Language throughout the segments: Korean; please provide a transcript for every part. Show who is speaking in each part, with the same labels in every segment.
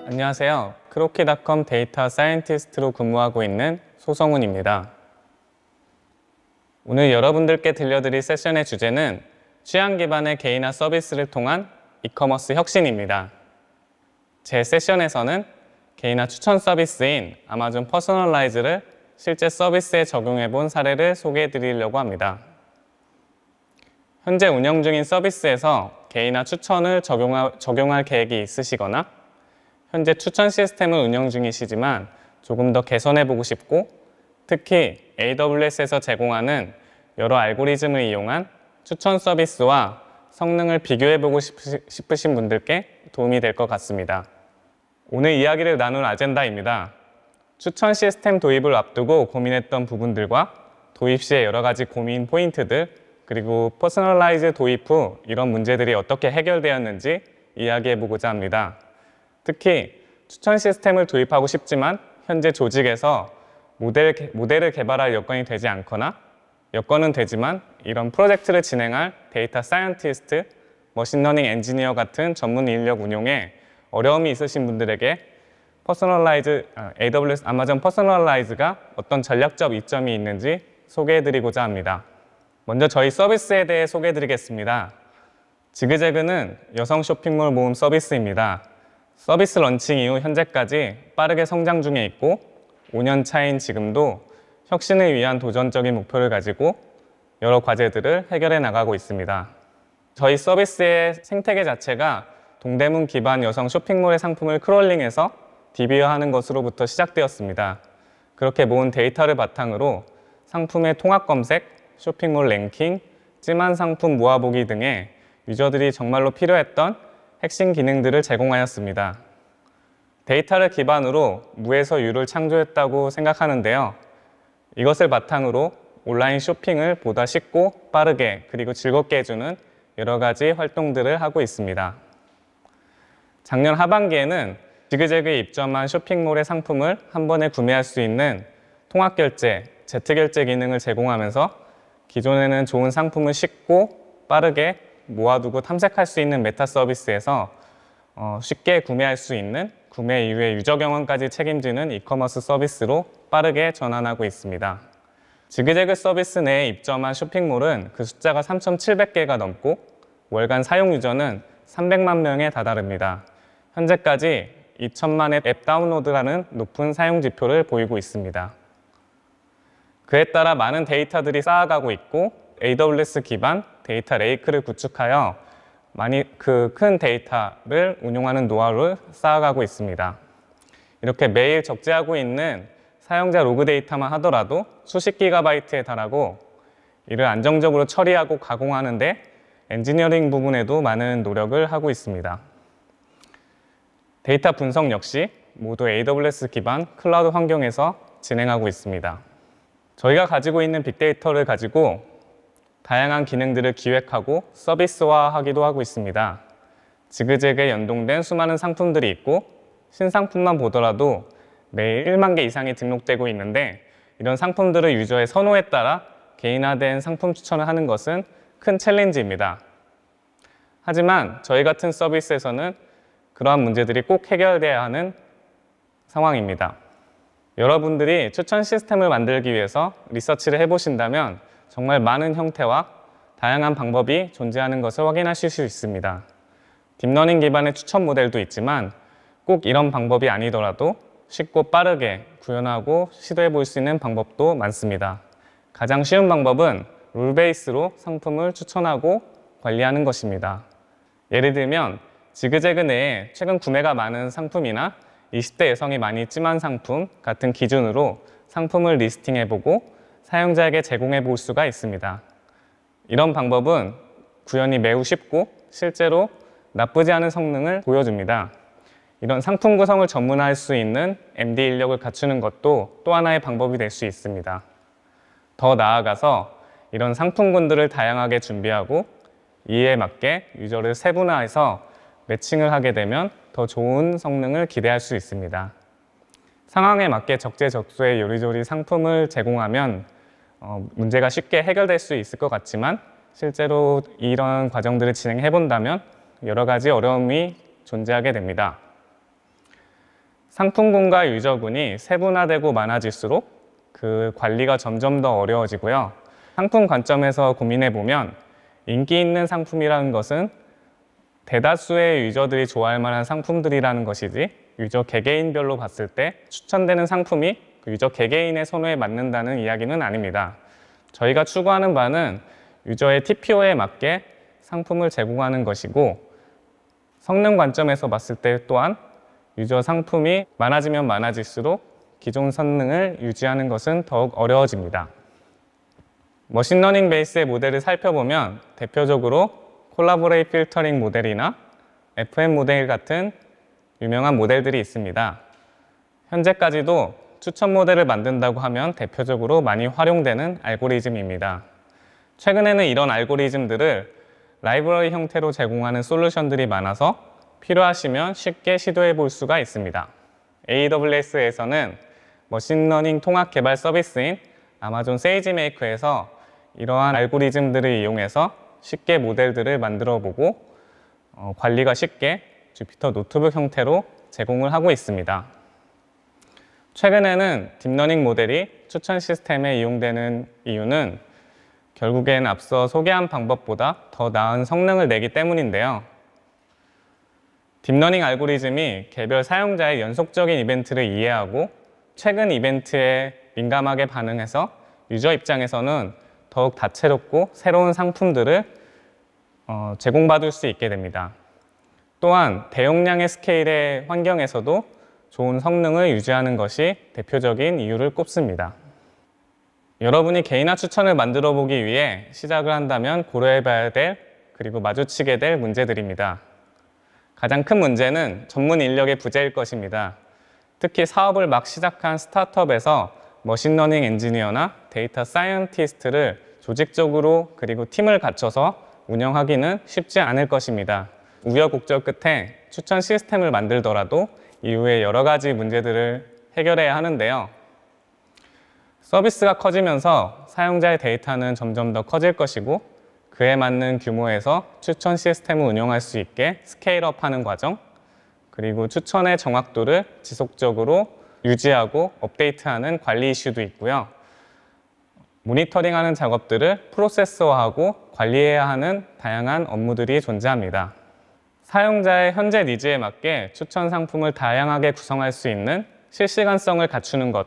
Speaker 1: 안녕하세요. 크로키닷컴 데이터 사이언티스트로 근무하고 있는 소성훈입니다. 오늘 여러분들께 들려드릴 세션의 주제는 취향 기반의 개인화 서비스를 통한 이커머스 혁신입니다. 제 세션에서는 개인화 추천 서비스인 아마존 퍼스널라이즈를 실제 서비스에 적용해 본 사례를 소개해 드리려고 합니다. 현재 운영 중인 서비스에서 개인화 추천을 적용할 계획이 있으시거나 현재 추천 시스템을 운영 중이시지만 조금 더 개선해 보고 싶고 특히 AWS에서 제공하는 여러 알고리즘을 이용한 추천 서비스와 성능을 비교해 보고 싶으신 분들께 도움이 될 것 같습니다. 오늘 이야기를 나눌 아젠다입니다. 추천 시스템 도입을 앞두고 고민했던 부분들과 도입 시의 여러 가지 고민 포인트들 그리고 퍼스널라이즈 도입 후 이런 문제들이 어떻게 해결되었는지 이야기해 보고자 합니다. 특히 추천 시스템을 도입하고 싶지만 현재 조직에서 모델을 개발할 여건이 되지 않거나 여건은 되지만 이런 프로젝트를 진행할 데이터 사이언티스트, 머신러닝 엔지니어 같은 전문 인력 운용에 어려움이 있으신 분들에게 AWS 아마존 퍼스널라이즈가 어떤 전략적 이점이 있는지 소개해드리고자 합니다. 먼저 저희 서비스에 대해 소개해드리겠습니다. 지그재그는 여성 쇼핑몰 모음 서비스입니다. 서비스 런칭 이후 현재까지 빠르게 성장 중에 있고 5년 차인 지금도 혁신을 위한 도전적인 목표를 가지고 여러 과제들을 해결해 나가고 있습니다. 저희 서비스의 생태계 자체가 동대문 기반 여성 쇼핑몰의 상품을 크롤링해서 DB화하는 것으로부터 시작되었습니다. 그렇게 모은 데이터를 바탕으로 상품의 통합 검색, 쇼핑몰 랭킹, 찜한 상품 모아보기 등의 유저들이 정말로 필요했던 핵심 기능들을 제공하였습니다. 데이터를 기반으로 무에서 유를 창조했다고 생각하는데요. 이것을 바탕으로 온라인 쇼핑을 보다 쉽고 빠르게 그리고 즐겁게 해주는 여러 가지 활동들을 하고 있습니다. 작년 하반기에는 지그재그에 입점한 쇼핑몰의 상품을 한 번에 구매할 수 있는 통합결제, Z결제 기능을 제공하면서 기존에는 좋은 상품을 쉽고 빠르게 모아두고 탐색할 수 있는 메타 서비스에서 쉽게 구매할 수 있는 구매 이후의 유저 경험까지 책임지는 이커머스 서비스로 빠르게 전환하고 있습니다. 지그재그 서비스 내에 입점한 쇼핑몰은 그 숫자가 3,700개가 넘고 월간 사용 유저는 300만 명에 다다릅니다. 현재까지 2천만의 앱 다운로드라는 높은 사용 지표를 보이고 있습니다. 그에 따라 많은 데이터들이 쌓아가고 있고 AWS 기반 데이터 레이크를 구축하여 큰 데이터를 운용하는 노하우를 쌓아가고 있습니다. 이렇게 매일 적재하고 있는 사용자 로그 데이터만 하더라도 수십 기가바이트에 달하고 이를 안정적으로 처리하고 가공하는 데 엔지니어링 부분에도 많은 노력을 하고 있습니다. 데이터 분석 역시 모두 AWS 기반 클라우드 환경에서 진행하고 있습니다. 저희가 가지고 있는 빅데이터를 가지고 다양한 기능들을 기획하고 서비스화하기도 하고 있습니다. 지그재그에 연동된 수많은 상품들이 있고 신상품만 보더라도 매일 1만 개 이상이 등록되고 있는데 이런 상품들을 유저의 선호에 따라 개인화된 상품 추천을 하는 것은 큰 챌린지입니다. 하지만 저희 같은 서비스에서는 그러한 문제들이 꼭 해결돼야 하는 상황입니다. 여러분들이 추천 시스템을 만들기 위해서 리서치를 해보신다면 정말 많은 형태와 다양한 방법이 존재하는 것을 확인하실 수 있습니다. 딥러닝 기반의 추천 모델도 있지만 꼭 이런 방법이 아니더라도 쉽고 빠르게 구현하고 시도해 볼 수 있는 방법도 많습니다. 가장 쉬운 방법은 룰 베이스로 상품을 추천하고 관리하는 것입니다. 예를 들면 지그재그 내에 최근 구매가 많은 상품이나 20대 여성이 많이 찜한 상품 같은 기준으로 상품을 리스팅해보고 사용자에게 제공해 볼 수가 있습니다. 이런 방법은 구현이 매우 쉽고 실제로 나쁘지 않은 성능을 보여줍니다. 이런 상품 구성을 전문화할 수 있는 MD 인력을 갖추는 것도 또 하나의 방법이 될 수 있습니다. 더 나아가서 이런 상품군들을 다양하게 준비하고 이에 맞게 유저를 세분화해서 매칭을 하게 되면 더 좋은 성능을 기대할 수 있습니다. 상황에 맞게 적재적소에 요리조리 상품을 제공하면 문제가 쉽게 해결될 수 있을 것 같지만 실제로 이런 과정들을 진행해 본다면 여러 가지 어려움이 존재하게 됩니다. 상품군과 유저군이 세분화되고 많아질수록 그 관리가 점점 더 어려워지고요. 상품 관점에서 고민해 보면 인기 있는 상품이라는 것은 대다수의 유저들이 좋아할 만한 상품들이라는 것이지 유저 개개인별로 봤을 때 추천되는 상품이 그 유저 개개인의 선호에 맞는다는 이야기는 아닙니다. 저희가 추구하는 바는 유저의 TPO에 맞게 상품을 제공하는 것이고 성능 관점에서 봤을 때 또한 유저 상품이 많아지면 많아질수록 기존 성능을 유지하는 것은 더욱 어려워집니다. 머신러닝 베이스의 모델을 살펴보면 대표적으로 콜라보레이트 필터링 모델이나 FM 모델 같은 유명한 모델들이 있습니다. 현재까지도 추천 모델을 만든다고 하면 대표적으로 많이 활용되는 알고리즘입니다. 최근에는 이런 알고리즘들을 라이브러리 형태로 제공하는 솔루션들이 많아서 필요하시면 쉽게 시도해 볼 수가 있습니다. AWS에서는 머신러닝 통합 개발 서비스인 아마존 세이지메이커에서 이러한 알고리즘들을 이용해서 쉽게 모델들을 만들어 보고 관리가 쉽게 주피터 노트북 형태로 제공을 하고 있습니다. 최근에는 딥러닝 모델이 추천 시스템에 이용되는 이유는 결국엔 앞서 소개한 방법보다 더 나은 성능을 내기 때문인데요. 딥러닝 알고리즘이 개별 사용자의 연속적인 이벤트를 이해하고 최근 이벤트에 민감하게 반응해서 유저 입장에서는 더욱 다채롭고 새로운 상품들을 제공받을 수 있게 됩니다. 또한 대용량의 스케일의 환경에서도 좋은 성능을 유지하는 것이 대표적인 이유를 꼽습니다. 여러분이 개인화 추천을 만들어 보기 위해 시작을 한다면 고려해 봐야 될 그리고 마주치게 될 문제들입니다. 가장 큰 문제는 전문 인력의 부재일 것입니다. 특히 사업을 막 시작한 스타트업에서 머신러닝 엔지니어나 데이터 사이언티스트를 조직적으로 그리고 팀을 갖춰서 운영하기는 쉽지 않을 것입니다. 우여곡절 끝에 추천 시스템을 만들더라도 이후에 여러 가지 문제들을 해결해야 하는데요. 서비스가 커지면서 사용자의 데이터는 점점 더 커질 것이고 그에 맞는 규모에서 추천 시스템을 운영할 수 있게 스케일업하는 과정, 그리고 추천의 정확도를 지속적으로 유지하고 업데이트하는 관리 이슈도 있고요. 모니터링하는 작업들을 프로세서화하고 관리해야 하는 다양한 업무들이 존재합니다. 사용자의 현재 니즈에 맞게 추천 상품을 다양하게 구성할 수 있는 실시간성을 갖추는 것,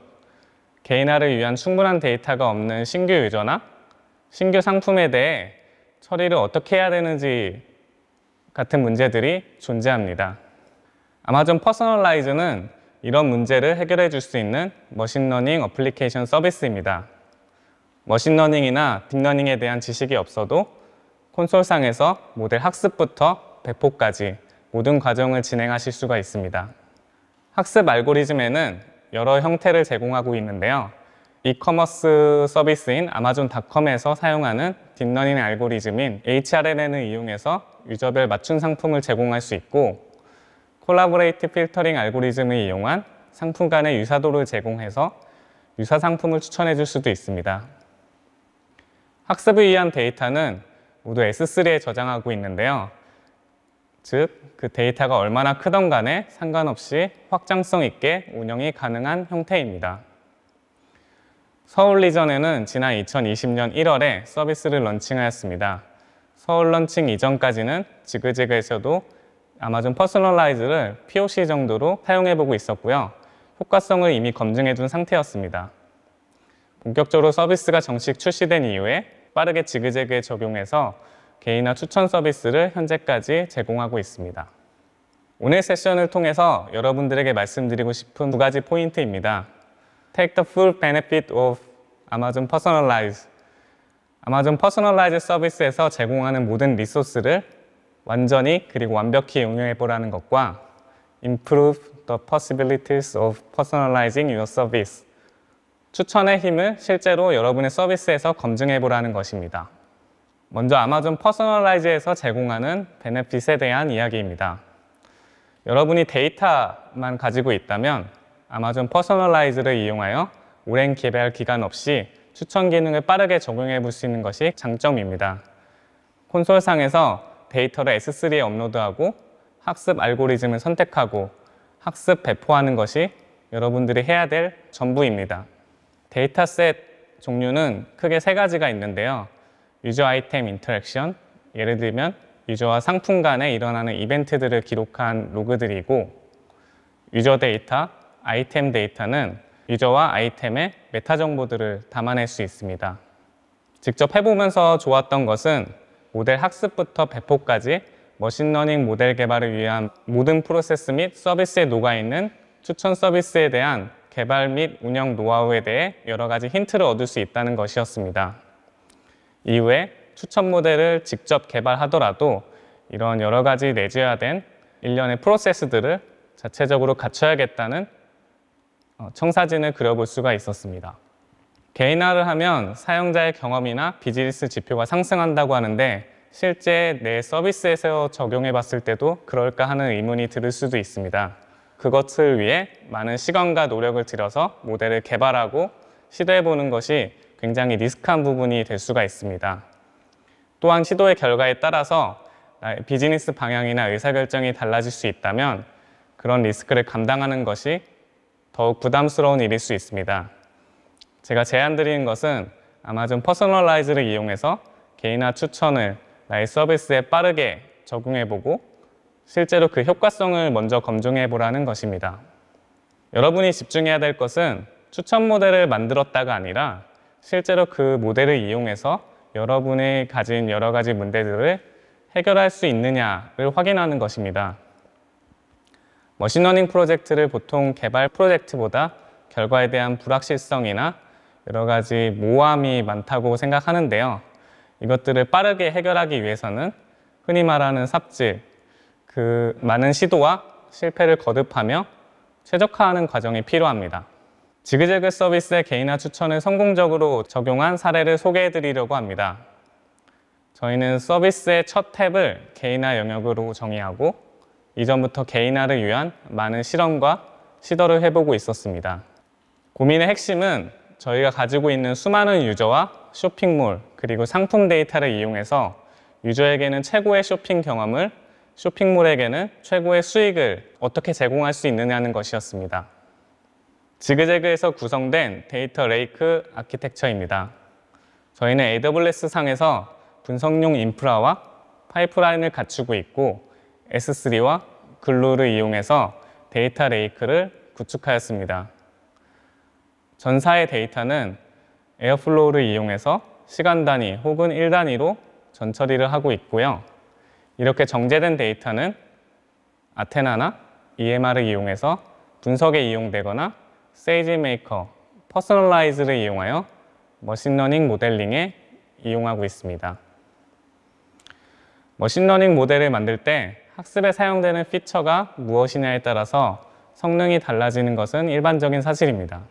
Speaker 1: 개인화를 위한 충분한 데이터가 없는 신규 유저나 신규 상품에 대해 처리를 어떻게 해야 되는지 같은 문제들이 존재합니다. 아마존 퍼스널라이즈는 이런 문제를 해결해 줄 수 있는 머신러닝 어플리케이션 서비스입니다. 머신러닝이나 딥러닝에 대한 지식이 없어도 콘솔상에서 모델 학습부터 배포까지 모든 과정을 진행하실 수가 있습니다. 학습 알고리즘에는 여러 형태를 제공하고 있는데요. 이커머스 서비스인 아마존닷컴에서 사용하는 딥러닝 알고리즘인 HRNN을 이용해서 유저별 맞춤 상품을 제공할 수 있고 콜라보레이트 필터링 알고리즘을 이용한 상품 간의 유사도를 제공해서 유사 상품을 추천해 줄 수도 있습니다. 학습을 위한 데이터는 모두 S3에 저장하고 있는데요. 즉, 그 데이터가 얼마나 크던 간에 상관없이 확장성 있게 운영이 가능한 형태입니다. 서울 리전에는 지난 2020년 1월에 서비스를 런칭하였습니다. 서울 런칭 이전까지는 지그재그에서도 아마존 퍼스널라이즈를 POC 정도로 사용해보고 있었고요. 효과성을 이미 검증해둔 상태였습니다. 본격적으로 서비스가 정식 출시된 이후에 빠르게 지그재그에 적용해서 개인화 추천 서비스를 현재까지 제공하고 있습니다. 오늘 세션을 통해서 여러분들에게 말씀드리고 싶은 두 가지 포인트입니다. Take the full benefit of Amazon Personalize. 아마존 퍼스널라이즈 서비스에서 제공하는 모든 리소스를 완전히 그리고 완벽히 응용해 보라는 것과 Improve the possibilities of personalizing your service. 추천의 힘을 실제로 여러분의 서비스에서 검증해 보라는 것입니다. 먼저 아마존 퍼스널라이즈에서 제공하는 베네핏에 대한 이야기입니다. 여러분이 데이터만 가지고 있다면 아마존 퍼스널라이즈를 이용하여 오랜 개발 기간 없이 추천 기능을 빠르게 적용해 볼 수 있는 것이 장점입니다. 콘솔상에서 데이터를 S3에 업로드하고 학습 알고리즘을 선택하고 학습 배포하는 것이 여러분들이 해야 될 전부입니다. 데이터셋 종류는 크게 세 가지가 있는데요. 유저 아이템 인터랙션, 예를 들면 유저와 상품 간에 일어나는 이벤트들을 기록한 로그들이고, 유저 데이터, 아이템 데이터는 유저와 아이템의 메타 정보들을 담아낼 수 있습니다. 직접 해보면서 좋았던 것은 모델 학습부터 배포까지 머신러닝 모델 개발을 위한 모든 프로세스 및 서비스에 녹아있는 추천 서비스에 대한 개발 및 운영 노하우에 대해 여러 가지 힌트를 얻을 수 있다는 것이었습니다. 이후에 추천 모델을 직접 개발하더라도 이런 여러 가지 내재화된 일련의 프로세스들을 자체적으로 갖춰야겠다는 청사진을 그려볼 수가 있었습니다. 개인화를 하면 사용자의 경험이나 비즈니스 지표가 상승한다고 하는데 실제 내 서비스에서 적용해 봤을 때도 그럴까 하는 의문이 들 수도 있습니다. 그것을 위해 많은 시간과 노력을 들여서 모델을 개발하고 시도해 보는 것이 굉장히 리스크한 부분이 될 수가 있습니다. 또한 시도의 결과에 따라서 나의 비즈니스 방향이나 의사결정이 달라질 수 있다면 그런 리스크를 감당하는 것이 더욱 부담스러운 일일 수 있습니다. 제가 제안드리는 것은 아마존 퍼스널라이즈를 이용해서 개인화 추천을 나의 서비스에 빠르게 적용해보고 실제로 그 효과성을 먼저 검증해보라는 것입니다. 여러분이 집중해야 될 것은 추천 모델을 만들었다가 아니라 실제로 그 모델을 이용해서 여러분이 가진 여러 가지 문제들을 해결할 수 있느냐를 확인하는 것입니다. 머신러닝 프로젝트를 보통 개발 프로젝트보다 결과에 대한 불확실성이나 여러 가지 모호함이 많다고 생각하는데요. 이것들을 빠르게 해결하기 위해서는 흔히 말하는 삽질, 그 많은 시도와 실패를 거듭하며 최적화하는 과정이 필요합니다. 지그재그 서비스의 개인화 추천을 성공적으로 적용한 사례를 소개해 드리려고 합니다. 저희는 서비스의 첫 탭을 개인화 영역으로 정의하고 이전부터 개인화를 위한 많은 실험과 시도를 해보고 있었습니다. 고민의 핵심은 저희가 가지고 있는 수많은 유저와 쇼핑몰 그리고 상품 데이터를 이용해서 유저에게는 최고의 쇼핑 경험을, 쇼핑몰에게는 최고의 수익을 어떻게 제공할 수 있느냐는 것이었습니다. 지그재그에서 구성된 데이터 레이크 아키텍처입니다. 저희는 AWS 상에서 분석용 인프라와 파이프라인을 갖추고 있고 S3와 글루를 이용해서 데이터 레이크를 구축하였습니다. 전사의 데이터는 에어플로우를 이용해서 시간 단위 혹은 일 단위로 전처리를 하고 있고요. 이렇게 정제된 데이터는 아테나나 EMR을 이용해서 분석에 이용되거나 세이지메이커, 퍼스널라이즈를 이용하여 머신러닝 모델링에 이용하고 있습니다. 머신러닝 모델을 만들 때 학습에 사용되는 피처가 무엇이냐에 따라서 성능이 달라지는 것은 일반적인 사실입니다.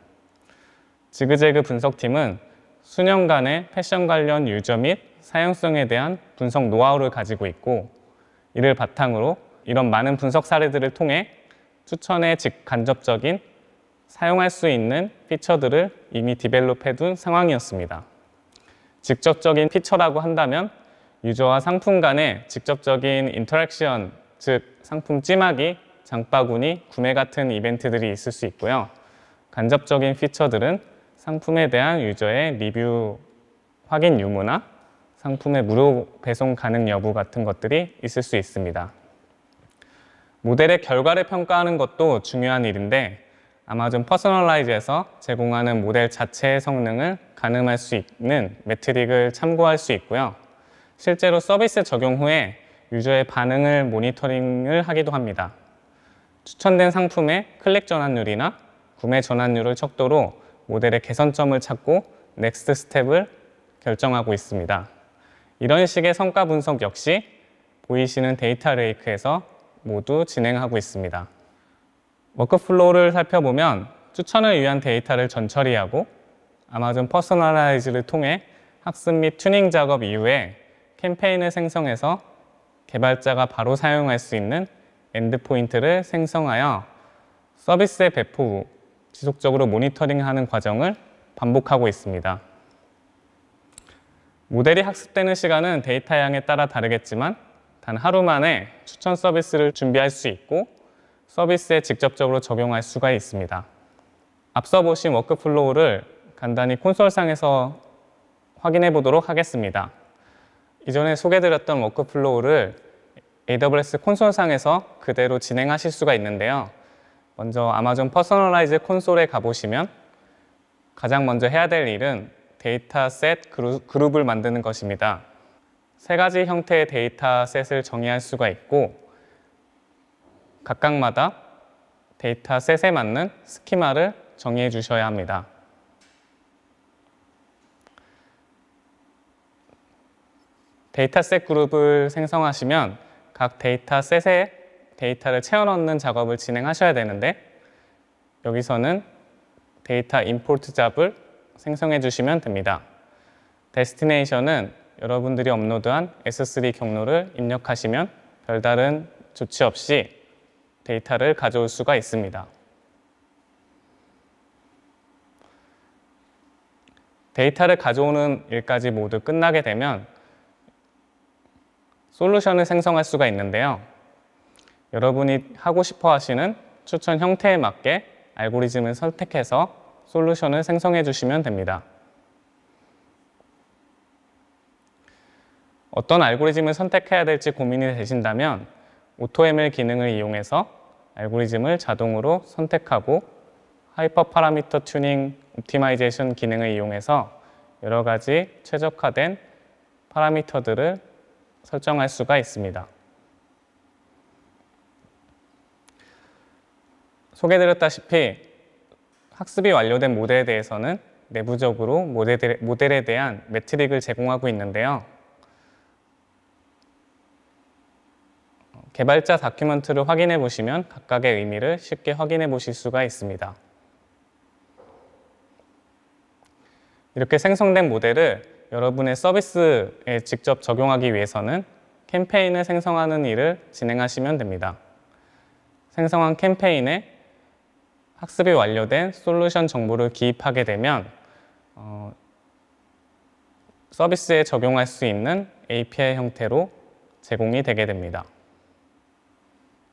Speaker 1: 지그재그 분석팀은 수년간의 패션 관련 유저 및 사용성에 대한 분석 노하우를 가지고 있고 이를 바탕으로 이런 많은 분석 사례들을 통해 추천의 직간접적인 사용할 수 있는 피처들을 이미 디벨롭해둔 상황이었습니다. 직접적인 피처라고 한다면 유저와 상품 간의 직접적인 인터랙션, 즉 상품 찜하기, 장바구니, 구매 같은 이벤트들이 있을 수 있고요. 간접적인 피처들은 상품에 대한 유저의 리뷰 확인 유무나 상품의 무료 배송 가능 여부 같은 것들이 있을 수 있습니다. 모델의 결과를 평가하는 것도 중요한 일인데 아마존 퍼스널라이즈에서 제공하는 모델 자체의 성능을 가늠할 수 있는 매트릭을 참고할 수 있고요. 실제로 서비스 적용 후에 유저의 반응을 모니터링을 하기도 합니다. 추천된 상품의 클릭 전환율이나 구매 전환율을 척도로 모델의 개선점을 찾고 넥스트 스텝을 결정하고 있습니다. 이런 식의 성과 분석 역시 보이시는 데이터 레이크에서 모두 진행하고 있습니다. 워크플로우를 살펴보면 추천을 위한 데이터를 전처리하고 아마존 퍼스널라이즈를 통해 학습 및 튜닝 작업 이후에 캠페인을 생성해서 개발자가 바로 사용할 수 있는 엔드포인트를 생성하여 서비스의 배포 후 지속적으로 모니터링하는 과정을 반복하고 있습니다. 모델이 학습되는 시간은 데이터 양에 따라 다르겠지만 단 하루 만에 추천 서비스를 준비할 수 있고 서비스에 직접적으로 적용할 수가 있습니다. 앞서 보신 워크플로우를 간단히 콘솔상에서 확인해 보도록 하겠습니다. 이전에 소개드렸던 워크플로우를 AWS 콘솔상에서 그대로 진행하실 수가 있는데요. 먼저 아마존 퍼스널라이즈 콘솔에 가보시면 가장 먼저 해야 될 일은 데이터셋 그룹을 만드는 것입니다. 세 가지 형태의 데이터셋을 정의할 수가 있고 각각마다 데이터셋에 맞는 스키마를 정의해 주셔야 합니다. 데이터셋 그룹을 생성하시면 각 데이터셋에 데이터를 채워 넣는 작업을 진행하셔야 되는데 여기서는 데이터 임포트 잡을 생성해 주시면 됩니다. 데스티네이션은 여러분들이 업로드한 S3 경로를 입력하시면 별다른 조치 없이 데이터를 가져올 수가 있습니다. 데이터를 가져오는 일까지 모두 끝나게 되면 솔루션을 생성할 수가 있는데요. 여러분이 하고 싶어 하시는 추천 형태에 맞게 알고리즘을 선택해서 솔루션을 생성해 주시면 됩니다. 어떤 알고리즘을 선택해야 될지 고민이 되신다면 AutoML 기능을 이용해서 알고리즘을 자동으로 선택하고 하이퍼 파라미터 튜닝 옵티마이제이션 기능을 이용해서 여러 가지 최적화된 파라미터들을 설정할 수가 있습니다. 소개드렸다시피 학습이 완료된 모델에 대해서는 내부적으로 모델에 대한 매트릭을 제공하고 있는데요. 개발자 다큐멘트를 확인해 보시면 각각의 의미를 쉽게 확인해 보실 수가 있습니다. 이렇게 생성된 모델을 여러분의 서비스에 직접 적용하기 위해서는 캠페인을 생성하는 일을 진행하시면 됩니다. 생성한 캠페인에 학습이 완료된 솔루션 정보를 기입하게 되면 서비스에 적용할 수 있는 API 형태로 제공이 되게 됩니다.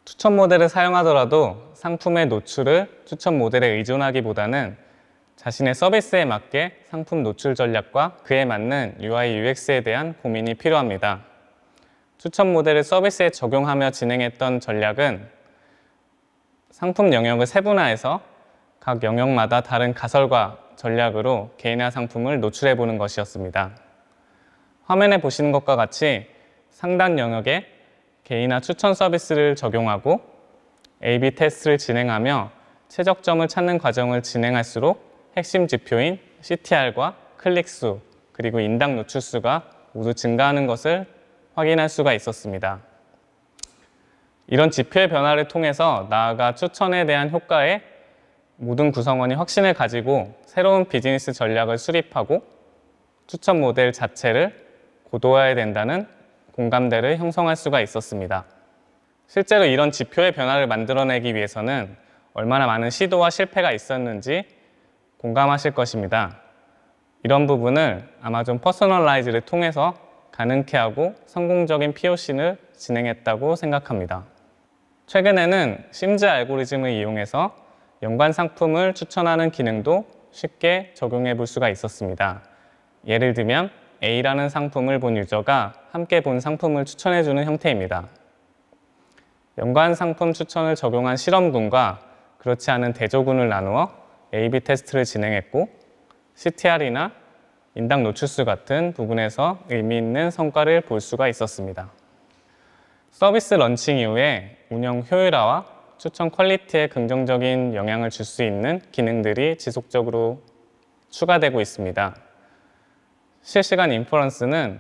Speaker 1: 추천 모델을 사용하더라도 상품의 노출을 추천 모델에 의존하기보다는 자신의 서비스에 맞게 상품 노출 전략과 그에 맞는 UI, UX에 대한 고민이 필요합니다. 추천 모델을 서비스에 적용하며 진행했던 전략은 상품 영역을 세분화해서 각 영역마다 다른 가설과 전략으로 개인화 상품을 노출해 보는 것이었습니다. 화면에 보시는 것과 같이 상단 영역에 개인화 추천 서비스를 적용하고 A/B 테스트를 진행하며 최적점을 찾는 과정을 진행할수록 핵심 지표인 CTR과 클릭수 그리고 인당 노출수가 모두 증가하는 것을 확인할 수가 있었습니다. 이런 지표의 변화를 통해서 나아가 추천에 대한 효과에 모든 구성원이 확신을 가지고 새로운 비즈니스 전략을 수립하고 추천 모델 자체를 고도화해야 된다는 공감대를 형성할 수가 있었습니다. 실제로 이런 지표의 변화를 만들어내기 위해서는 얼마나 많은 시도와 실패가 있었는지 공감하실 것입니다. 이런 부분을 아마존 퍼스널라이즈를 통해서 가능케 하고 성공적인 POC를 진행했다고 생각합니다. 최근에는 심즈 알고리즘을 이용해서 연관 상품을 추천하는 기능도 쉽게 적용해 볼 수가 있었습니다. 예를 들면 A라는 상품을 본 유저가 함께 본 상품을 추천해 주는 형태입니다. 연관 상품 추천을 적용한 실험군과 그렇지 않은 대조군을 나누어 A/B 테스트를 진행했고 CTR이나 인당 노출수 같은 부분에서 의미 있는 성과를 볼 수가 있었습니다. 서비스 런칭 이후에 운영 효율화와 추천 퀄리티에 긍정적인 영향을 줄 수 있는 기능들이 지속적으로 추가되고 있습니다. 실시간 인퍼런스는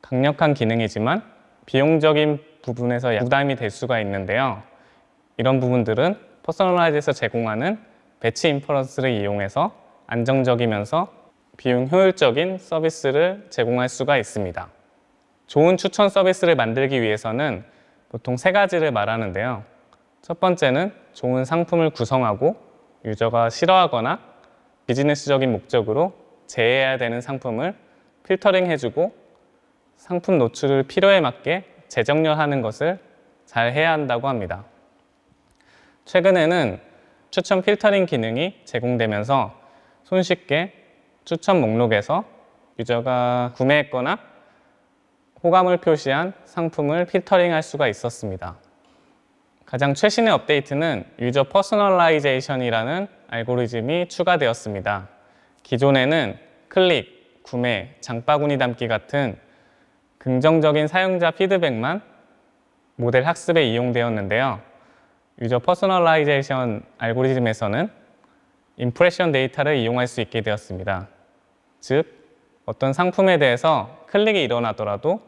Speaker 1: 강력한 기능이지만 비용적인 부분에서 부담이 될 수가 있는데요. 이런 부분들은 퍼스널라이즈에서 제공하는 배치 인퍼런스를 이용해서 안정적이면서 비용 효율적인 서비스를 제공할 수가 있습니다. 좋은 추천 서비스를 만들기 위해서는 보통 세 가지를 말하는데요. 첫 번째는 좋은 상품을 구성하고 유저가 싫어하거나 비즈니스적인 목적으로 제외해야 되는 상품을 필터링 해주고 상품 노출을 필요에 맞게 재정렬하는 것을 잘 해야 한다고 합니다. 최근에는 추천 필터링 기능이 제공되면서 손쉽게 추천 목록에서 유저가 구매했거나 호감을 표시한 상품을 필터링할 수가 있었습니다. 가장 최신의 업데이트는 유저 퍼스널라이제이션이라는 알고리즘이 추가되었습니다. 기존에는 클릭, 구매, 장바구니 담기 같은 긍정적인 사용자 피드백만 모델 학습에 이용되었는데요. 유저 퍼스널라이제이션 알고리즘에서는 임프레션 데이터를 이용할 수 있게 되었습니다. 즉, 어떤 상품에 대해서 클릭이 일어나더라도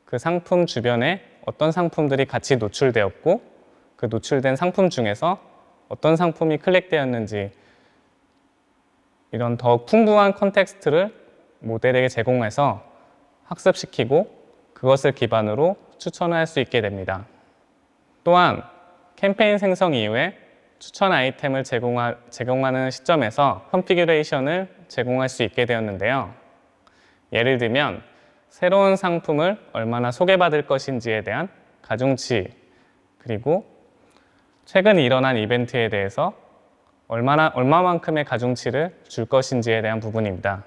Speaker 1: 그 상품 주변에 어떤 상품들이 같이 노출되었고 그 노출된 상품 중에서 어떤 상품이 클릭되었는지 이런 더 풍부한 컨텍스트를 모델에게 제공해서 학습시키고 그것을 기반으로 추천을 할 수 있게 됩니다. 또한 캠페인 생성 이후에 추천 아이템을 제공하는 시점에서 컨피규레이션을 제공할 수 있게 되었는데요. 예를 들면 새로운 상품을 얼마나 소개받을 것인지에 대한 가중치, 그리고 최근 일어난 이벤트에 대해서 얼마만큼의 가중치를 줄 것인지에 대한 부분입니다.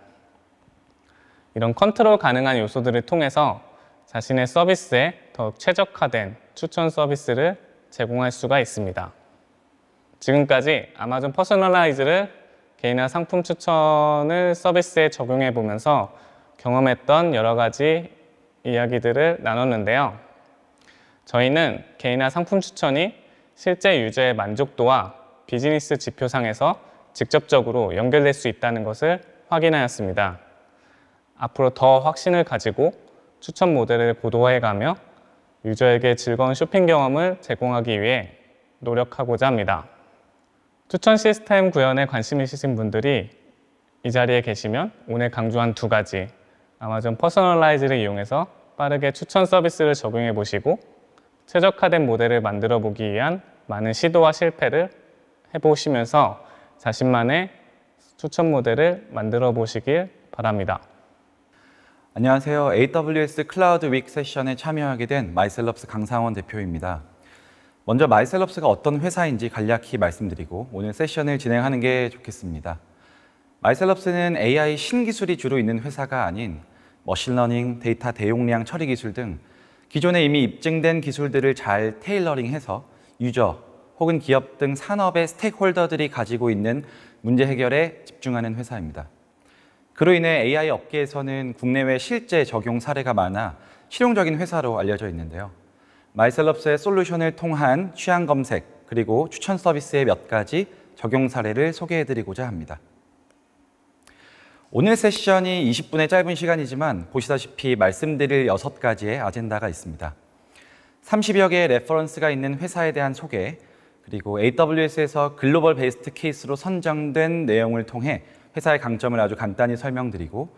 Speaker 1: 이런 컨트롤 가능한 요소들을 통해서 자신의 서비스에 더욱 최적화된 추천 서비스를 제공할 수가 있습니다. 지금까지 아마존 퍼스널라이즈를 개인화 상품 추천을 서비스에 적용해 보면서 경험했던 여러 가지 이야기들을 나눴는데요. 저희는 개인화 상품 추천이 실제 유저의 만족도와 비즈니스 지표상에서 직접적으로 연결될 수 있다는 것을 확인하였습니다. 앞으로 더 확신을 가지고 추천 모델을 고도화해가며 유저에게 즐거운 쇼핑 경험을 제공하기 위해 노력하고자 합니다. 추천 시스템 구현에 관심 있으신 분들이 이 자리에 계시면 오늘 강조한 두 가지 아마존 퍼스널라이즈를 이용해서 빠르게 추천 서비스를 적용해 보시고 최적화된 모델을 만들어 보기 위한 많은 시도와 실패를 해보시면서 자신만의 추천 모델을 만들어 보시길 바랍니다.
Speaker 2: 안녕하세요. AWS 클라우드 윅 세션에 참여하게 된 마이셀럽스 강상원 대표입니다. 먼저 마이셀럽스가 어떤 회사인지 간략히 말씀드리고 오늘 세션을 진행하는 게 좋겠습니다. 마이셀럽스는 AI 신기술이 주로 있는 회사가 아닌 머신러닝, 데이터 대용량 처리 기술 등 기존에 이미 입증된 기술들을 잘 테일러링해서 유저 혹은 기업 등 산업의 스테이크홀더들이 가지고 있는 문제 해결에 집중하는 회사입니다. 그로 인해 AI 업계에서는 국내외 실제 적용 사례가 많아 실용적인 회사로 알려져 있는데요. 마이셀럽스의 솔루션을 통한 취향 검색 그리고 추천 서비스의 몇 가지 적용 사례를 소개해드리고자 합니다. 오늘 세션이 20분의 짧은 시간이지만 보시다시피 말씀드릴 6가지의 아젠다가 있습니다. 30여 개의 레퍼런스가 있는 회사에 대한 소개, 그리고 AWS에서 글로벌 베이스트 케이스로 선정된 내용을 통해 회사의 강점을 아주 간단히 설명드리고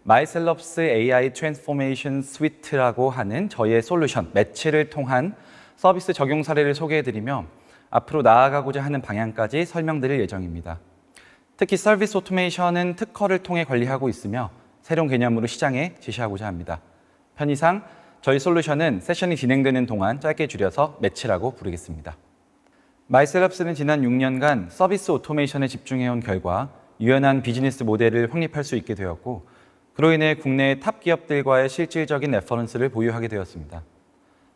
Speaker 2: 마이셀럽스 AI 트랜스포메이션 스위트라고 하는 저희의 솔루션, 매치를 통한 서비스 적용 사례를 소개해드리며 앞으로 나아가고자 하는 방향까지 설명드릴 예정입니다. 특히 서비스 오토메이션은 특허를 통해 관리하고 있으며 새로운 개념으로 시장에 제시하고자 합니다. 편의상 저희 솔루션은 세션이 진행되는 동안 짧게 줄여서 매치라고 부르겠습니다. 마이셀럽스는 지난 6년간 서비스 오토메이션에 집중해온 결과 유연한 비즈니스 모델을 확립할 수 있게 되었고 그로 인해 국내의 탑 기업들과의 실질적인 레퍼런스를 보유하게 되었습니다.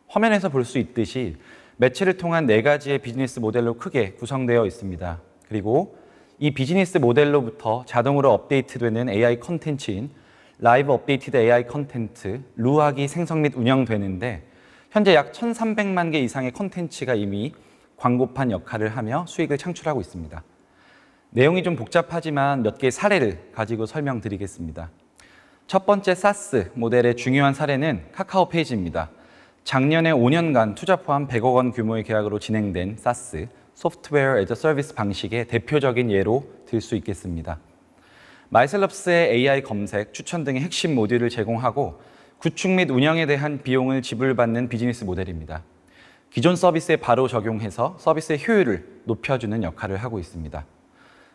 Speaker 2: 화면에서 볼 수 있듯이 매치를 통한 4가지의 비즈니스 모델로 크게 구성되어 있습니다. 그리고 이 비즈니스 모델로부터 자동으로 업데이트되는 AI 컨텐츠인 라이브 업데이티드 AI 컨텐트, 루악이 생성 및 운영되는데 현재 약 1,300만 개 이상의 컨텐츠가 이미 광고판 역할을 하며 수익을 창출하고 있습니다. 내용이 좀 복잡하지만 몇 개의 사례를 가지고 설명드리겠습니다. 첫 번째 사스 모델의 중요한 사례는 카카오 페이지입니다. 작년에 5년간 투자 포함 100억 원 규모의 계약으로 진행된 사스, 소프트웨어 애저 서비스 방식의 대표적인 예로 들 수 있겠습니다. 마이셀럽스의 AI 검색, 추천 등의 핵심 모듈을 제공하고 구축 및 운영에 대한 비용을 지불받는 비즈니스 모델입니다. 기존 서비스에 바로 적용해서 서비스의 효율을 높여주는 역할을 하고 있습니다.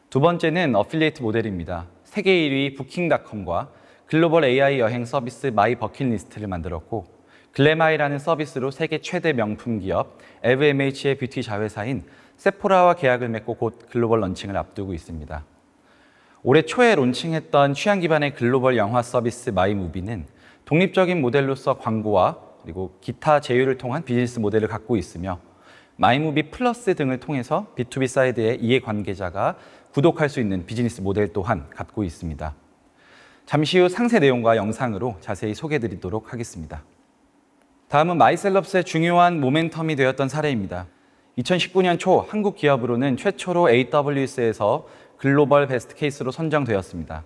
Speaker 2: 두 번째는 어필리에이트 모델입니다. 세계 1위 부킹닷컴과 글로벌 AI 여행 서비스 마이 버킷리스트를 만들었고 글래마이라는 서비스로 세계 최대 명품 기업 LVMH의 뷰티 자회사인 세포라와 계약을 맺고 곧 글로벌 런칭을 앞두고 있습니다. 올해 초에 론칭했던 취향 기반의 글로벌 영화 서비스 마이무비는 독립적인 모델로서 광고와 그리고 기타 제휴를 통한 비즈니스 모델을 갖고 있으며 마이무비 플러스 등을 통해서 B2B 사이드의 이해관계자가 구독할 수 있는 비즈니스 모델 또한 갖고 있습니다. 잠시 후 상세 내용과 영상으로 자세히 소개해드리도록 하겠습니다. 다음은 마이셀럽스의 중요한 모멘텀이 되었던 사례입니다. 2019년 초 한국 기업으로는 최초로 AWS에서 글로벌 베스트 케이스로 선정되었습니다.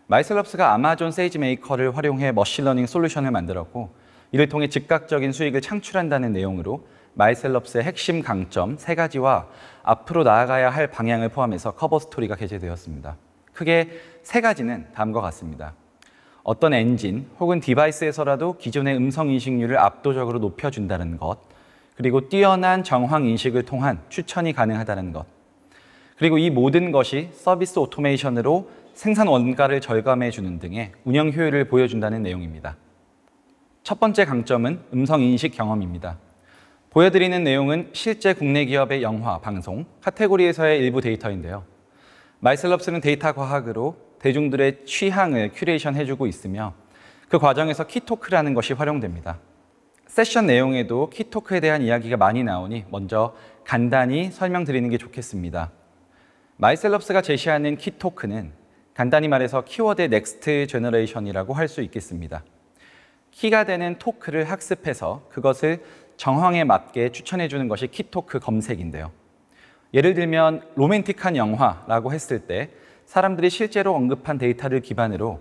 Speaker 2: 마이셀럽스가 아마존 세이지메이커를 활용해 머신러닝 솔루션을 만들었고 이를 통해 즉각적인 수익을 창출한다는 내용으로 마이셀럽스의 핵심 강점 3가지와 앞으로 나아가야 할 방향을 포함해서 커버 스토리가 게재되었습니다. 크게 3가지는 다음과 같습니다. 어떤 엔진 혹은 디바이스에서라도 기존의 음성 인식률을 압도적으로 높여준다는 것, 그리고 뛰어난 정황 인식을 통한 추천이 가능하다는 것, 그리고 이 모든 것이 서비스 오토메이션으로 생산 원가를 절감해 주는 등의 운영 효율을 보여준다는 내용입니다. 첫 번째 강점은 음성 인식 경험입니다. 보여드리는 내용은 실제 국내 기업의 영화, 방송, 카테고리에서의 일부 데이터인데요. 마이셀럽스는 데이터 과학으로 대중들의 취향을 큐레이션 해주고 있으며 그 과정에서 키토크라는 것이 활용됩니다. 세션 내용에도 키토크에 대한 이야기가 많이 나오니 먼저 간단히 설명드리는 게 좋겠습니다. 마이셀럽스가 제시하는 키토크는 간단히 말해서 키워드의 넥스트 제너레이션이라고 할 수 있겠습니다. 키가 되는 토크를 학습해서 그것을 정황에 맞게 추천해주는 것이 키토크 검색인데요. 예를 들면 로맨틱한 영화라고 했을 때 사람들이 실제로 언급한 데이터를 기반으로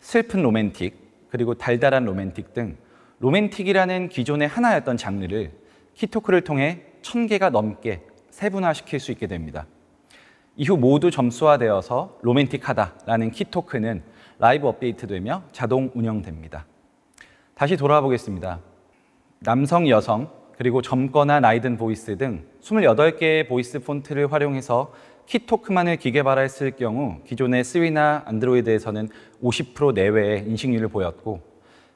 Speaker 2: 슬픈 로맨틱, 그리고 달달한 로맨틱 등 로맨틱이라는 기존의 하나였던 장르를 키토크를 통해 1000개가 넘게 세분화시킬 수 있게 됩니다. 이후 모두 점수화되어서 로맨틱하다라는 키토크는 라이브 업데이트되며 자동 운영됩니다. 다시 돌아와 보겠습니다. 남성, 여성, 그리고 젊거나 나이든 보이스 등 28개의 보이스 폰트를 활용해서 키토크만을 기계발화했을 경우 기존의 스위나 안드로이드에서는 50% 내외의 인식률을 보였고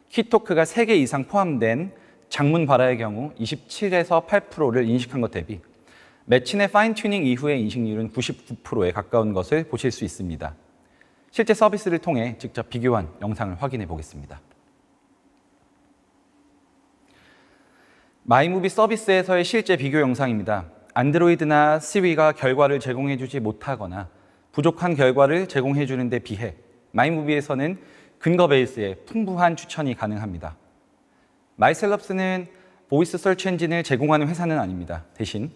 Speaker 2: 키토크가 3개 이상 포함된 장문 발화의 경우 27에서 8%를 인식한 것 대비 매칭의 파인 튜닝 이후의 인식률은 99%에 가까운 것을 보실 수 있습니다. 실제 서비스를 통해 직접 비교한 영상을 확인해 보겠습니다. 마이무비 서비스에서의 실제 비교 영상입니다. 안드로이드나 시리가 결과를 제공해주지 못하거나 부족한 결과를 제공해주는 데 비해 마이무비에서는 근거 베이스에 풍부한 추천이 가능합니다. 마이셀럽스는 보이스 서치 엔진을 제공하는 회사는 아닙니다. 대신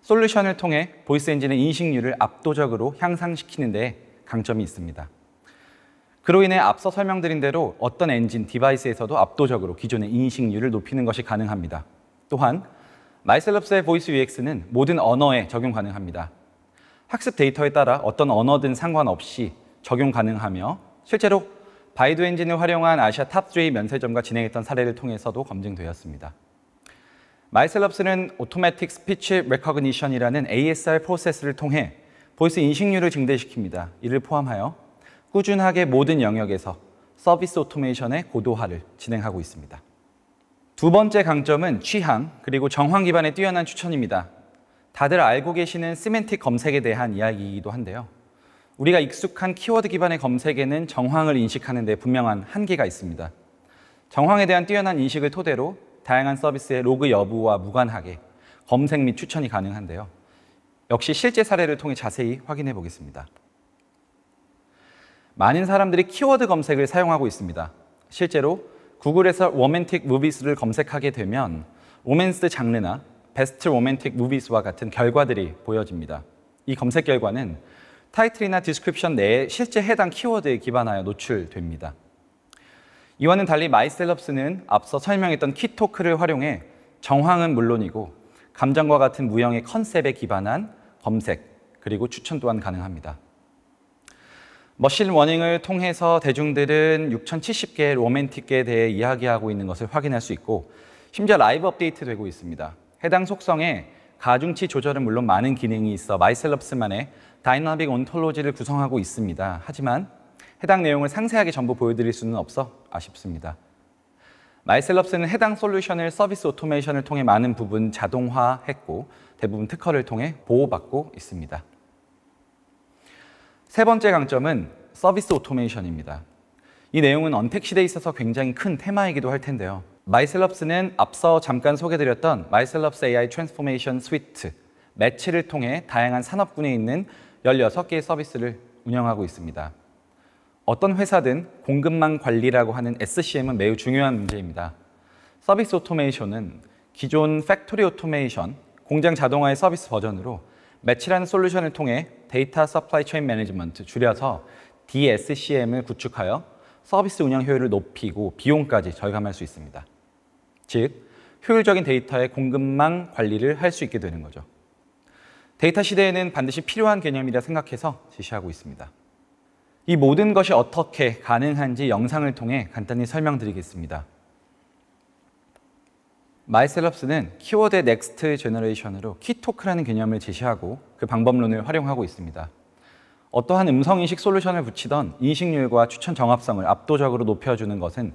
Speaker 2: 솔루션을 통해 보이스 엔진의 인식률을 압도적으로 향상시키는 데 강점이 있습니다. 그로 인해 앞서 설명드린 대로 어떤 엔진, 디바이스에서도 압도적으로 기존의 인식률을 높이는 것이 가능합니다. 또한 마이셀럽스의 보이스 UX는 모든 언어에 적용 가능합니다. 학습 데이터에 따라 어떤 언어든 상관없이 적용 가능하며 실제로 바이두 엔진을 활용한 아시아 탑3 면세점과 진행했던 사례를 통해서도 검증되었습니다. 마이셀럽스는 오토매틱 스피치 레코그니션이라는 ASR 프로세스를 통해 보이스 인식률을 증대시킵니다. 이를 포함하여 꾸준하게 모든 영역에서 서비스 오토메이션의 고도화를 진행하고 있습니다. 두 번째 강점은 취향, 그리고 정황 기반의 뛰어난 추천입니다. 다들 알고 계시는 시멘틱 검색에 대한 이야기이기도 한데요. 우리가 익숙한 키워드 기반의 검색에는 정황을 인식하는 데 분명한 한계가 있습니다. 정황에 대한 뛰어난 인식을 토대로 다양한 서비스의 로그 여부와 무관하게 검색 및 추천이 가능한데요. 역시 실제 사례를 통해 자세히 확인해 보겠습니다. 많은 사람들이 키워드 검색을 사용하고 있습니다. 실제로 구글에서 로맨틱 무비스를 검색하게 되면 로맨스 장르나 베스트 로맨틱 무비스와 같은 결과들이 보여집니다. 이 검색 결과는 타이틀이나 디스크립션 내에 실제 해당 키워드에 기반하여 노출됩니다. 이와는 달리 마이셀럽스는 앞서 설명했던 키토크를 활용해 정황은 물론이고 감정과 같은 무형의 컨셉에 기반한 검색, 그리고 추천 또한 가능합니다. 머신러닝을 통해서 대중들은 6070개의 로맨틱에 대해 이야기하고 있는 것을 확인할 수 있고 심지어 라이브 업데이트 되고 있습니다. 해당 속성에 가중치 조절은 물론 많은 기능이 있어 마이셀럽스만의 다이나믹 온톨로지를 구성하고 있습니다. 하지만 해당 내용을 상세하게 전부 보여드릴 수는 없어 아쉽습니다. 마이셀럽스는 해당 솔루션을 서비스 오토메이션을 통해 많은 부분 자동화했고 대부분 특허를 통해 보호받고 있습니다. 세 번째 강점은 서비스 오토메이션입니다. 이 내용은 언택 시대에 있어서 굉장히 큰 테마이기도 할 텐데요. 마이셀럽스는 앞서 잠깐 소개드렸던 마이셀럽스 AI 트랜스포메이션 스위트, 매치를 통해 다양한 산업군에 있는 16개의 서비스를 운영하고 있습니다. 어떤 회사든 공급망 관리라고 하는 SCM은 매우 중요한 문제입니다. 서비스 오토메이션은 기존 팩토리 오토메이션, 공장 자동화의 서비스 버전으로 매치라는 솔루션을 통해 데이터 서플라이 체인 매니지먼트, 줄여서 DSCM을 구축하여 서비스 운영 효율을 높이고 비용까지 절감할 수 있습니다. 즉, 효율적인 데이터의 공급망 관리를 할 수 있게 되는 거죠. 데이터 시대에는 반드시 필요한 개념이라 생각해서 제시하고 있습니다. 이 모든 것이 어떻게 가능한지 영상을 통해 간단히 설명드리겠습니다. 마이셀럽스는 키워드의 넥스트 제너레이션으로 키토크라는 개념을 제시하고 그 방법론을 활용하고 있습니다. 어떠한 음성인식 솔루션을 붙이던 인식률과 추천 정합성을 압도적으로 높여주는 것은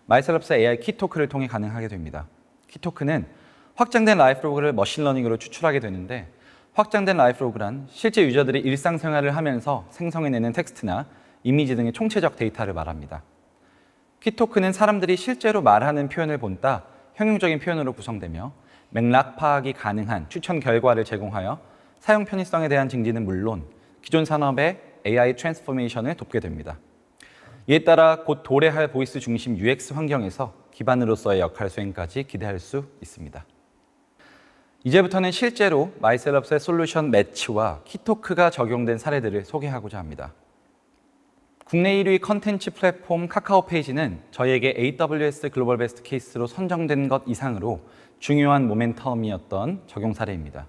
Speaker 2: 마이셀럽스 AI 키토크를 통해 가능하게 됩니다. 키토크는 확장된 라이프로그를 머신러닝으로 추출하게 되는데, 확장된 라이프로그란 실제 유저들이 일상생활을 하면서 생성해내는 텍스트나 이미지 등의 총체적 데이터를 말합니다. 키토크는 사람들이 실제로 말하는 표현을 본따 형용적인 표현으로 구성되며 맥락 파악이 가능한 추천 결과를 제공하여 사용 편의성에 대한 증진은 물론 기존 산업의 AI 트랜스포메이션을 돕게 됩니다. 이에 따라 곧 도래할 보이스 중심 UX 환경에서 기반으로서의 역할 수행까지 기대할 수 있습니다. 이제부터는 실제로 마이셀럽스의 솔루션 매치와 키토크가 적용된 사례들을 소개하고자 합니다. 국내 1위 컨텐츠 플랫폼 카카오페이지는 저희에게 AWS 글로벌 베스트 케이스로 선정된 것 이상으로 중요한 모멘텀이었던 적용 사례입니다.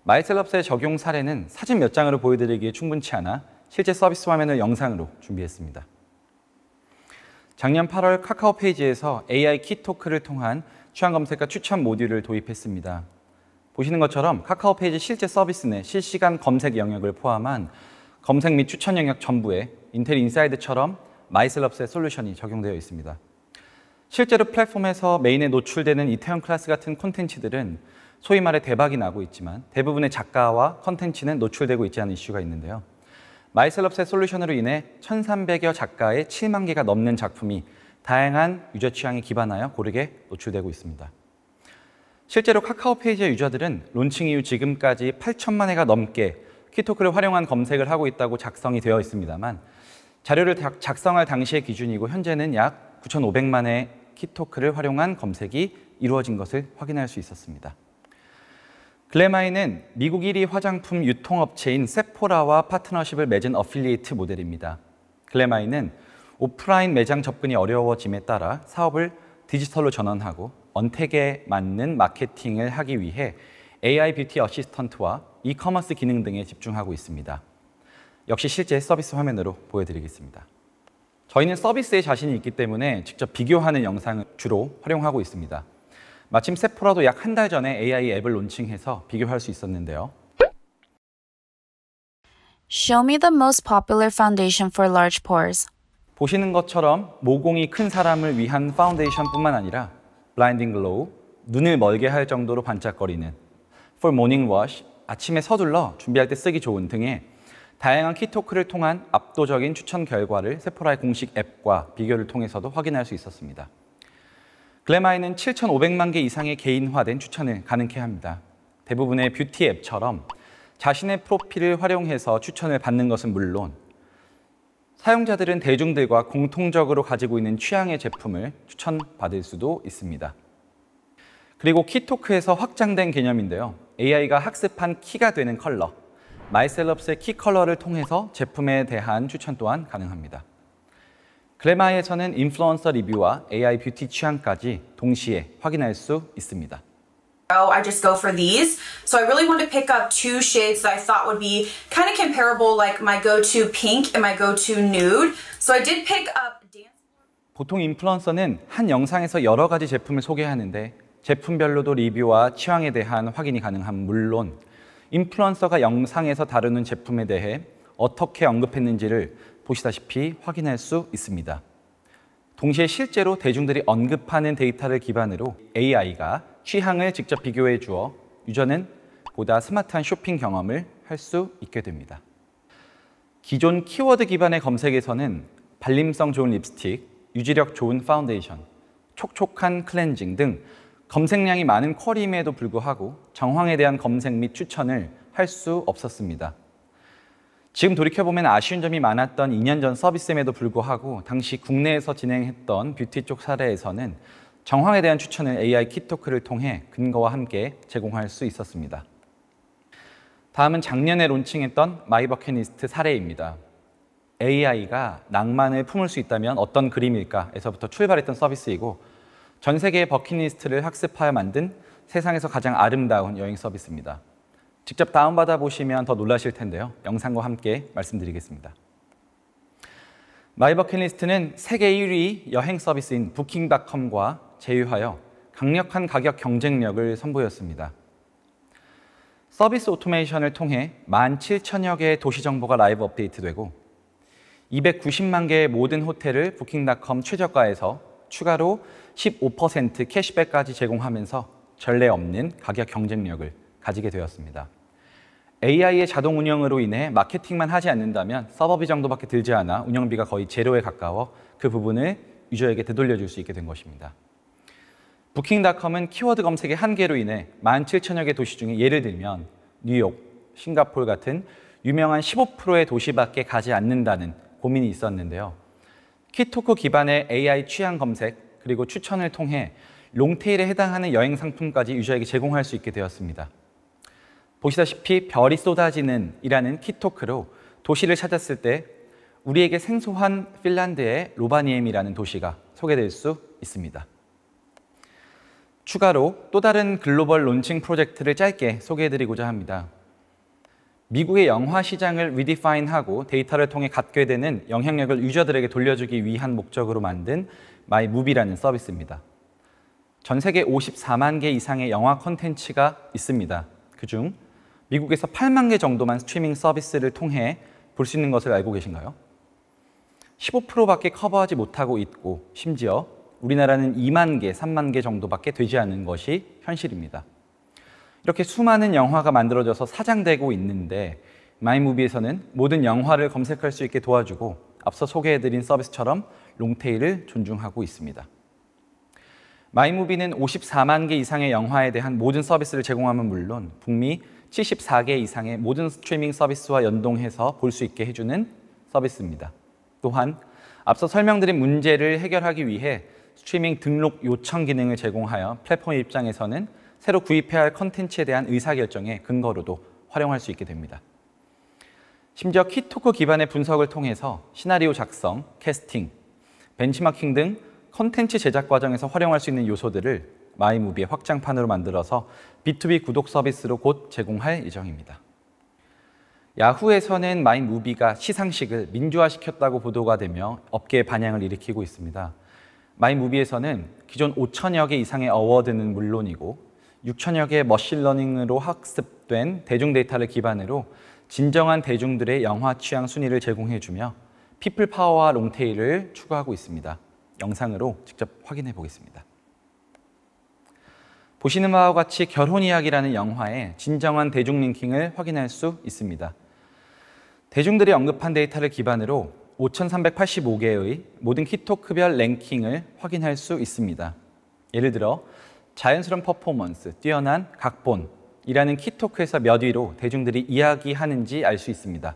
Speaker 2: 마이셀럽스의 적용 사례는 사진 몇 장으로 보여드리기에 충분치 않아 실제 서비스 화면을 영상으로 준비했습니다. 작년 8월 카카오페이지에서 AI 키토크를 통한 취향 검색과 추천 모듈을 도입했습니다. 보시는 것처럼 카카오페이지 실제 서비스 내 실시간 검색 영역을 포함한 검색 및 추천 영역 전부에 인텔 인사이드처럼 마이셀럽스의 솔루션이 적용되어 있습니다. 실제로 플랫폼에서 메인에 노출되는 이태원 클래스 같은 콘텐츠들은 소위 말해 대박이 나고 있지만 대부분의 작가와 콘텐츠는 노출되고 있지 않은 이슈가 있는데요. 마이셀럽스의 솔루션으로 인해 1,300여 작가의 7만 개가 넘는 작품이 다양한 유저 취향에 기반하여 고르게 노출되고 있습니다. 실제로 카카오페이지의 유저들은 론칭 이후 지금까지 8천만 회가 넘게 키토크를 활용한 검색을 하고 있다고 작성이 되어 있습니다만, 자료를 작성할 당시의 기준이고 현재는 약 9,500만 회 키토크를 활용한 검색이 이루어진 것을 확인할 수 있었습니다. 글래마이는 미국 1위 화장품 유통업체인 세포라와 파트너십을 맺은 어필리에이트 모델입니다. 글래마이는 오프라인 매장 접근이 어려워짐에 따라 사업을 디지털로 전환하고 언택에 맞는 마케팅을 하기 위해 AI 뷰티 어시스턴트와 이커머스 기능 등에 집중하고 있습니다. 역시 실제 서비스 화면으로 보여드리겠습니다. 저희는 서비스에 자신이 있기 때문에 직접 비교하는 영상을 주로 활용하고 있습니다. 마침 세포라도 약 한 달 전에 AI 앱을 론칭해서 비교할 수 있었는데요.
Speaker 3: Show me the most popular foundation for large pores.
Speaker 2: 보시는 것처럼 모공이 큰 사람을 위한 파운데이션뿐만 아니라 블라인딩 글로우, 눈을 멀게 할 정도로 반짝거리는 for morning wash, 아침에 서둘러 준비할 때 쓰기 좋은 등의 다양한 키토크를 통한 압도적인 추천 결과를 세포라의 공식 앱과 비교를 통해서도 확인할 수 있었습니다. 글래마이는 7,500만 개 이상의 개인화된 추천을 가능케 합니다. 대부분의 뷰티 앱처럼 자신의 프로필을 활용해서 추천을 받는 것은 물론 사용자들은 대중들과 공통적으로 가지고 있는 취향의 제품을 추천받을 수도 있습니다. 그리고 키토크에서 확장된 개념인데요. AI가 학습한 키가 되는 컬러, 마이셀럽스의 키 컬러를 통해서 제품에 대한 추천 또한 가능합니다. 글래마이에서는 인플루언서 리뷰와 AI 뷰티 취향까지 동시에 확인할 수 있습니다.
Speaker 4: I just go for these. So I really wanted to pick up two shades that I thought would be kind of comparable, like my go-to pink and my go-to nude. So I did pick up dance.
Speaker 2: 보통 인플루언서는 한 영상에서 여러 가지 제품을 소개하는데 제품별로도 리뷰와 취향에 대한 확인이 가능한 물론 인플루언서가 영상에서 다루는 제품에 대해 어떻게 언급했는지를 보시다시피 확인할 수 있습니다. 동시에 실제로 대중들이 언급하는 데이터를 기반으로 AI가 취향을 직접 비교해 주어 유저는 보다 스마트한 쇼핑 경험을 할 수 있게 됩니다. 기존 키워드 기반의 검색에서는 발림성 좋은 립스틱, 유지력 좋은 파운데이션, 촉촉한 클렌징 등 검색량이 많은 쿼리임에도 불구하고 정황에 대한 검색 및 추천을 할 수 없었습니다. 지금 돌이켜보면 아쉬운 점이 많았던 2년 전 서비스임에도 불구하고 당시 국내에서 진행했던 뷰티 쪽 사례에서는 정황에 대한 추천을 AI 키토크를 통해 근거와 함께 제공할 수 있었습니다. 다음은 작년에 론칭했던 마이버킷리스트 사례입니다. AI가 낭만을 품을 수 있다면 어떤 그림일까에서부터 출발했던 서비스이고 전 세계의 버킷리스트를 학습하여 만든 세상에서 가장 아름다운 여행 서비스입니다. 직접 다운받아 보시면 더 놀라실 텐데요. 영상과 함께 말씀드리겠습니다. 마이버킷리스트는 세계 1위 여행 서비스인 부킹닷컴과 제휴하여 강력한 가격 경쟁력을 선보였습니다. 서비스 오토메이션을 통해 17,000여 개의 도시 정보가 라이브 업데이트되고 290만 개의 모든 호텔을 부킹닷컴 최저가에서 추가로 15% 캐시백까지 제공하면서 전례 없는 가격 경쟁력을 가지게 되었습니다. AI의 자동 운영으로 인해 마케팅만 하지 않는다면 서버비 정도밖에 들지 않아 운영비가 거의 제로에 가까워 그 부분을 유저에게 되돌려줄 수 있게 된 것입니다. 부킹닷컴은 키워드 검색의 한계로 인해 17,000여 개 도시 중에 예를 들면 뉴욕, 싱가포르 같은 유명한 15%의 도시밖에 가지 않는다는 고민이 있었는데요. 키토크 기반의 AI 취향 검색 그리고 추천을 통해 롱테일에 해당하는 여행 상품까지 유저에게 제공할 수 있게 되었습니다. 보시다시피 별이 쏟아지는 이라는 키토크로 도시를 찾았을 때 우리에게 생소한 핀란드의 로바니엠이라는 도시가 소개될 수 있습니다. 추가로 또 다른 글로벌 론칭 프로젝트를 짧게 소개해드리고자 합니다. 미국의 영화 시장을 리디파인하고 데이터를 통해 갖게 되는 영향력을 유저들에게 돌려주기 위한 목적으로 만든 마이무비라는 서비스입니다. 전 세계 54만 개 이상의 영화 콘텐츠가 있습니다. 그중 미국에서 8만 개 정도만 스트리밍 서비스를 통해 볼 수 있는 것을 알고 계신가요? 15%밖에 커버하지 못하고 있고 심지어 우리나라는 2만 개, 3만 개 정도밖에 되지 않는 것이 현실입니다. 이렇게 수많은 영화가 만들어져서 사장되고 있는데 마이무비에서는 모든 영화를 검색할 수 있게 도와주고 앞서 소개해드린 서비스처럼 롱테일을 존중하고 있습니다. 마이무비는 54만 개 이상의 영화에 대한 모든 서비스를 제공하면 물론 북미 74개 이상의 모든 스트리밍 서비스와 연동해서 볼 수 있게 해주는 서비스입니다. 또한 앞서 설명드린 문제를 해결하기 위해 스트리밍 등록 요청 기능을 제공하여 플랫폼 입장에서는 새로 구입해야 할 컨텐츠에 대한 의사결정의 근거로도 활용할 수 있게 됩니다. 심지어 키토크 기반의 분석을 통해서 시나리오 작성, 캐스팅, 벤치마킹 등 컨텐츠 제작 과정에서 활용할 수 있는 요소들을 마이무비의 확장판으로 만들어서 B2B 구독 서비스로 곧 제공할 예정입니다. 야후에서는 마이무비가 시상식을 민주화시켰다고 보도가 되며 업계의 반향을 일으키고 있습니다. 마이무비에서는 기존 5천여 개 이상의 어워드는 물론이고 6천여 개의 머신러닝으로 학습된 대중 데이터를 기반으로 진정한 대중들의 영화 취향 순위를 제공해주며 피플 파워와 롱테일을 추구하고 있습니다. 영상으로 직접 확인해 보겠습니다. 보시는 바와 같이 결혼 이야기라는 영화의 진정한 대중 랭킹을 확인할 수 있습니다. 대중들이 언급한 데이터를 기반으로 5,385개의 모든 키토크별 랭킹을 확인할 수 있습니다. 예를 들어 자연스러운 퍼포먼스, 뛰어난 각본이라는 키토크에서 몇 위로 대중들이 이야기하는지 알 수 있습니다.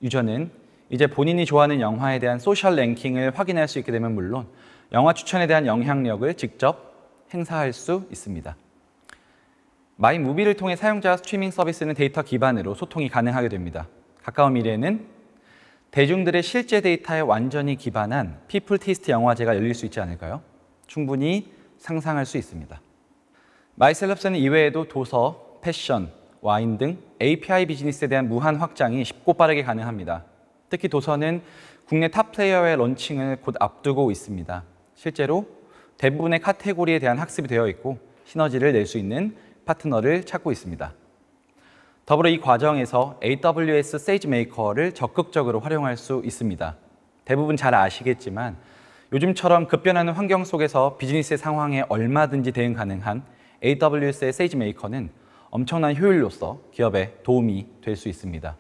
Speaker 2: 유저는 이제 본인이 좋아하는 영화에 대한 소셜 랭킹을 확인할 수 있게 되면 물론 영화 추천에 대한 영향력을 직접 행사할 수 있습니다. 마이무비를 통해 사용자 스트리밍 서비스는 데이터 기반으로 소통이 가능하게 됩니다. 가까운 미래에는 대중들의 실제 데이터에 완전히 기반한 피플 테이스트 영화제가 열릴 수 있지 않을까요? 충분히 상상할 수 있습니다. 마이셀럽스는 이외에도 도서, 패션, 와인 등 API 비즈니스에 대한 무한 확장이 쉽고 빠르게 가능합니다. 특히 도서는 국내 탑 플레이어의 런칭을 곧 앞두고 있습니다. 실제로 대부분의 카테고리에 대한 학습이 되어 있고 시너지를 낼 수 있는 파트너를 찾고 있습니다. 더불어 이 과정에서 AWS SageMaker를 적극적으로 활용할 수 있습니다. 대부분 잘 아시겠지만 요즘처럼 급변하는 환경 속에서 비즈니스의 상황에 얼마든지 대응 가능한 AWS의 SageMaker는 엄청난 효율로서 기업에 도움이 될 수 있습니다.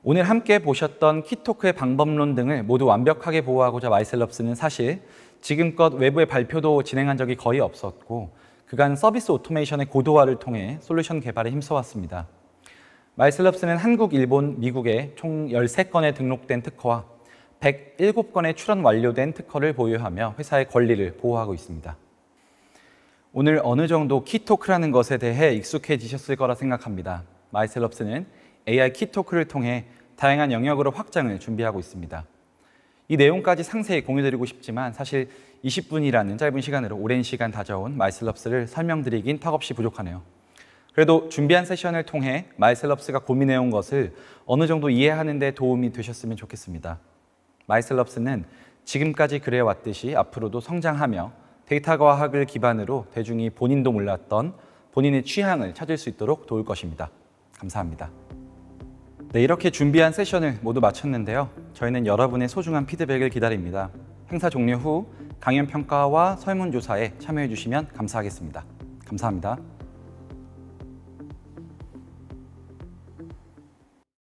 Speaker 2: 오늘 함께 보셨던 키토크의 방법론 등을 모두 완벽하게 보호하고자 마이셀럽스는 사실 지금껏 외부의 발표도 진행한 적이 거의 없었고 그간 서비스 오토메이션의 고도화를 통해 솔루션 개발에 힘써왔습니다. 마이셀럽스는 한국, 일본, 미국에 총 13건의 등록된 특허와 107건의 출원 완료된 특허를 보유하며 회사의 권리를 보호하고 있습니다. 오늘 어느 정도 키토크라는 것에 대해 익숙해지셨을 거라 생각합니다. 마이셀럽스는 AI 키토크를 통해 다양한 영역으로 확장을 준비하고 있습니다. 이 내용까지 상세히 공유드리고 싶지만 사실 20분이라는 짧은 시간으로 오랜 시간 다져온 마이셀럽스를 설명드리긴 턱없이 부족하네요. 그래도 준비한 세션을 통해 마이셀럽스가 고민해온 것을 어느 정도 이해하는 데 도움이 되셨으면 좋겠습니다. 마이셀럽스는 지금까지 그래왔듯이 앞으로도 성장하며 데이터 과학을 기반으로 대중이 본인도 몰랐던 본인의 취향을 찾을 수 있도록 도울 것입니다. 감사합니다. 네, 이렇게 준비한 세션을 모두 마쳤는데요. 저희는 여러분의 소중한 피드백을 기다립니다. 행사 종료 후 강연 평가와 설문조사에 참여해 주시면 감사하겠습니다. 감사합니다.